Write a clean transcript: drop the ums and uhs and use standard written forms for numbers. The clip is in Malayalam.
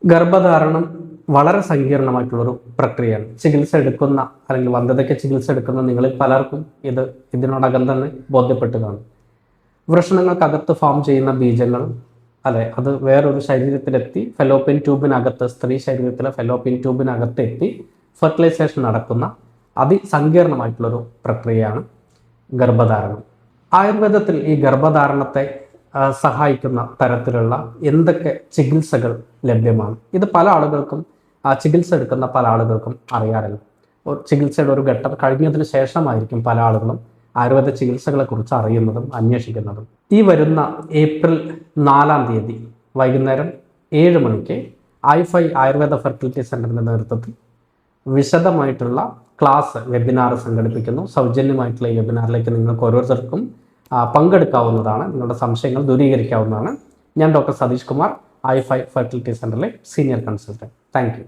ഗർഭധാരണം വളരെ സങ്കീർണമായിട്ടുള്ളൊരു പ്രക്രിയയാണ്. ചികിത്സ എടുക്കുന്ന അല്ലെങ്കിൽ വന്ധ്യതയ്ക്ക് ചികിത്സ എടുക്കുന്ന നിങ്ങളിൽ പലർക്കും ഇതിനോടകം തന്നെ ബോധ്യപ്പെട്ട് കാണും. വൃഷണങ്ങൾക്കകത്ത് ഫോം ചെയ്യുന്ന ബീജങ്ങൾ അത് വേറൊരു ശരീരത്തിലെത്തി ഫെലോപ്പിയൻ ട്യൂബിനകത്ത്, സ്ത്രീ ശരീരത്തിലെ ഫെലോപ്പിയൻ ട്യൂബിനകത്ത് എത്തി ഫെർട്ടിലൈസേഷൻ നടക്കുന്ന അതിസങ്കീർണമായിട്ടുള്ളൊരു പ്രക്രിയയാണ് ഗർഭധാരണം. ആയുർവേദത്തിൽ ഈ ഗർഭധാരണത്തെ സഹായിക്കുന്ന തരത്തിലുള്ള എന്തൊക്കെ ചികിത്സകൾ ലഭ്യമാണ്? ഇത് പല ആളുകൾക്കും ചികിത്സ എടുക്കുന്ന പല ആളുകൾക്കും അറിയാറില്ല. ചികിത്സയുടെ ഒരു ഘട്ടം കഴിഞ്ഞതിന് ശേഷമായിരിക്കും പല ആളുകളും ആയുർവേദ ചികിത്സകളെ കുറിച്ച് അറിയുന്നതും അന്വേഷിക്കുന്നതും. ഈ വരുന്ന ഏപ്രിൽ 4-ാം തീയതി വൈകുന്നേരം 7 മണിക്ക് i5 ആയുർവേദ ഫെർട്ടിലിറ്റി സെൻ്ററിൻ്റെ നേതൃത്വത്തിൽ വിശദമായിട്ടുള്ള ക്ലാസ് വെബിനാർ സംഘടിപ്പിക്കുന്നു. സൗജന്യമായിട്ടുള്ള ഈ വെബിനാറിലേക്ക് നിങ്ങൾക്ക് ഓരോരുത്തർക്കും പങ്കെടുക്കാവുന്നതാണ്. നിങ്ങളുടെ സംശയങ്ങൾ ദൂരീകരിക്കാവുന്നതാണ്. ഞാൻ doctor Satish Kumar, i5 fertility സെൻ്ററിലെ സീനിയർ കൺസൾട്ടൻറ്റ്. Thank U.